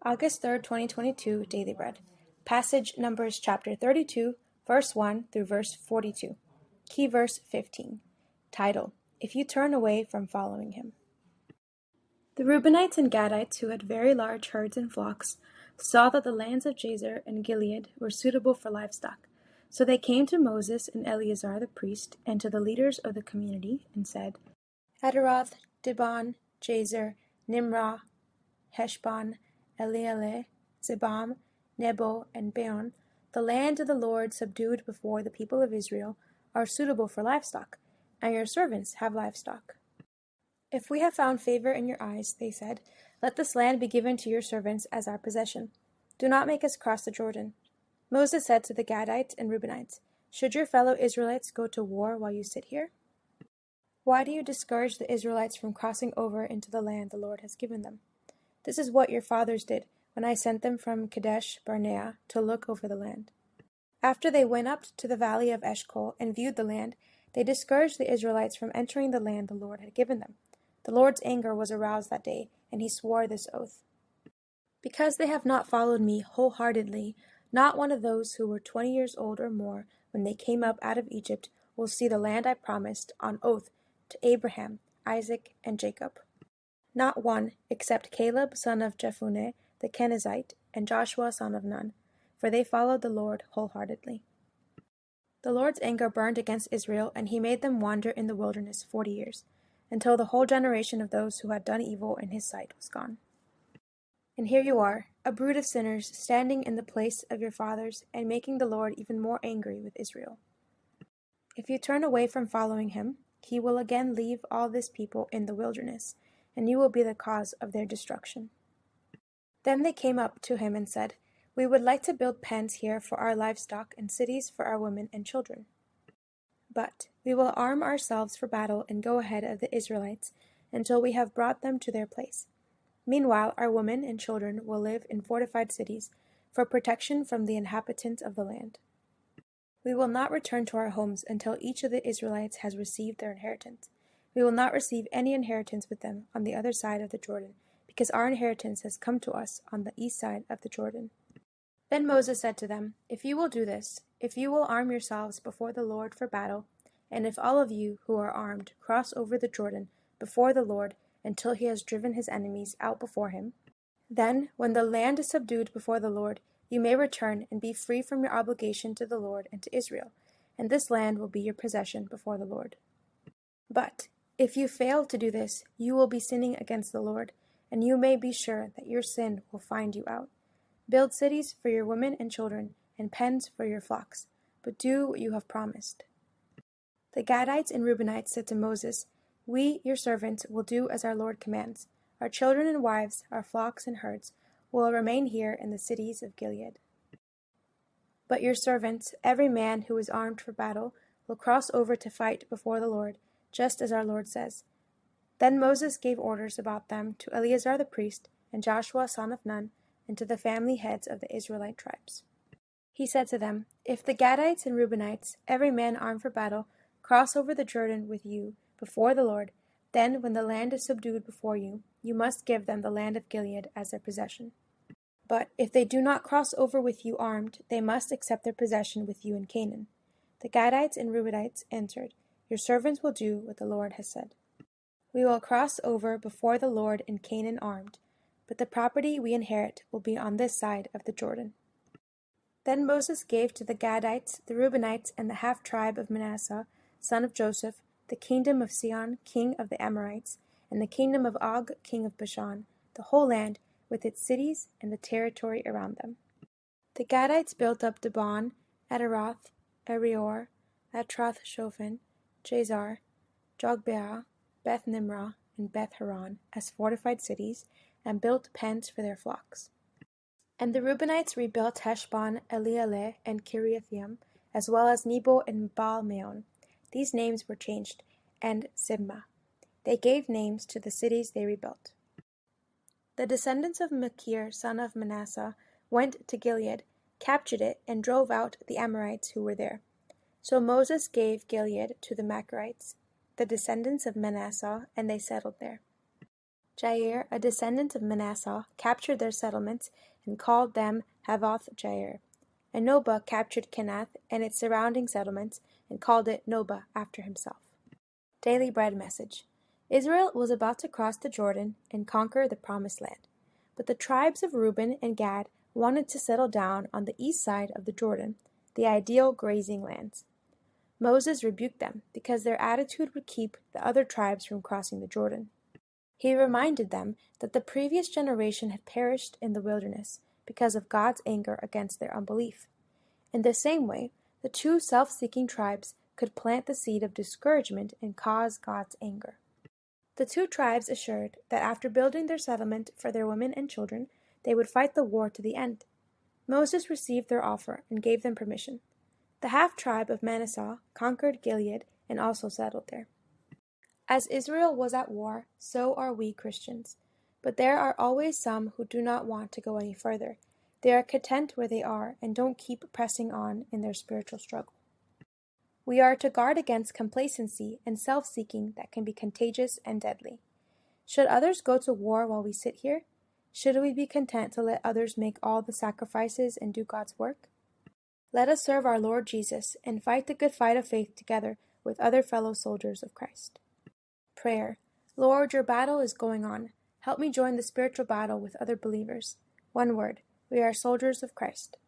August 3rd, 2022, Daily Bread. Passage Numbers chapter 32, verse 1 through verse 42. Key verse 15. Title: If you turn away from following him. The Reubenites and Gadites, who had very large herds and flocks, saw that the lands of Jazer and Gilead were suitable for livestock. So they came to Moses and Eleazar the priest and to the leaders of the community and said, Ataroth, Dibon, Jazer, Nimrah, Heshbon, Elealeh, Zebam, Nebo, and Beon, the land of the Lord subdued before the people of Israel, are suitable for livestock, and your servants have livestock. If we have found favor in your eyes, they said, let this land be given to your servants as our possession. Do not make us cross the Jordan. Moses said to the Gadites and Reubenites, should your fellow Israelites go to war while you sit here? Why do you discourage the Israelites from crossing over into the land the Lord has given them? This is what your fathers did when I sent them from Kadesh Barnea to look over the land. After they went up to the valley of Eshcol and viewed the land, they discouraged the Israelites from entering the land the Lord had given them. The Lord's anger was aroused that day, and he swore this oath. Because they have not followed me wholeheartedly, not one of those who were 20 years old or more when they came up out of Egypt will see the land I promised on oath to Abraham, Isaac, and Jacob. Not one, except Caleb son of Jephunneh the Kenizzite, and Joshua son of Nun, for they followed the Lord wholeheartedly. The Lord's anger burned against Israel, and he made them wander in the wilderness 40 years, until the whole generation of those who had done evil in his sight was gone. And here you are, a brood of sinners, standing in the place of your fathers, and making the Lord even more angry with Israel. If you turn away from following him, he will again leave all this people in the wilderness, and you will be the cause of their destruction. Then they came up to him and said, we would like to build pens here for our livestock and cities for our women and children. But we will arm ourselves for battle and go ahead of the Israelites until we have brought them to their place. Meanwhile, our women and children will live in fortified cities for protection from the inhabitants of the land. We will not return to our homes until each of the Israelites has received their inheritance. We will not receive any inheritance with them on the other side of the Jordan, because our inheritance has come to us on the east side of the Jordan. Then Moses said to them, if you will do this, if you will arm yourselves before the Lord for battle, and if all of you who are armed cross over the Jordan before the Lord until he has driven his enemies out before him, then when the land is subdued before the Lord, you may return and be free from your obligation to the Lord and to Israel, and this land will be your possession before the Lord. But if you fail to do this, you will be sinning against the Lord, and you may be sure that your sin will find you out. Build cities for your women and children, and pens for your flocks, but do what you have promised. The Gadites and Reubenites said to Moses, we, your servants, will do as our Lord commands. Our children and wives, our flocks and herds, will remain here in the cities of Gilead. But your servants, every man who is armed for battle, will cross over to fight before the Lord, just as our Lord says. Then Moses gave orders about them to Eleazar the priest and Joshua son of Nun, and to the family heads of the Israelite tribes. He said to them, if the Gadites and Reubenites, every man armed for battle, cross over the Jordan with you before the Lord, then when the land is subdued before you, you must give them the land of Gilead as their possession. But if they do not cross over with you armed, they must accept their possession with you in Canaan. The Gadites and Reubenites answered, your servants will do what the Lord has said. We will cross over before the Lord in Canaan armed, but the property we inherit will be on this side of the Jordan. Then Moses gave to the Gadites, the Reubenites, and the half-tribe of Manasseh, son of Joseph, the kingdom of Sihon, king of the Amorites, and the kingdom of Og, king of Bashan, the whole land, with its cities and the territory around them. The Gadites built up Dibon, Ataroth, Areor, Atroth-Shophan, Jazer, Jogbeah, Beth Nimrah, and Beth Haran as fortified cities, and built pens for their flocks. And the Reubenites rebuilt Heshbon, Elealeh, and Kiriathaim, as well as Nebo and Baal-meon. These names were changed, and Sibmah. They gave names to the cities they rebuilt. The descendants of Machir, son of Manasseh, went to Gilead, captured it, and drove out the Amorites who were there. So Moses gave Gilead to the Machirites, the descendants of Manasseh, and they settled there. Jair, a descendant of Manasseh, captured their settlements and called them Havoth Jair. And Noba captured Kenath and its surrounding settlements and called it Noba after himself. Daily Bread Message. Israel was about to cross the Jordan and conquer the Promised Land, but the tribes of Reuben and Gad wanted to settle down on the east side of the Jordan, the ideal grazing lands. Moses rebuked them because their attitude would keep the other tribes from crossing the Jordan. He reminded them that the previous generation had perished in the wilderness because of God's anger against their unbelief. In the same way, the two self-seeking tribes could plant the seed of discouragement and cause God's anger. The two tribes assured that after building their settlement for their women and children, they would fight the war to the end. Moses received their offer and gave them permission. The half-tribe of Manasseh conquered Gilead and also settled there. As Israel was at war, so are we Christians. But there are always some who do not want to go any further. They are content where they are and don't keep pressing on in their spiritual struggle. We are to guard against complacency and self-seeking that can be contagious and deadly. Should others go to war while we sit here? Should we be content to let others make all the sacrifices and do God's work? Let us serve our Lord Jesus and fight the good fight of faith together with other fellow soldiers of Christ. Prayer. Lord, your battle is going on. Help me join the spiritual battle with other believers. One word. We are soldiers of Christ.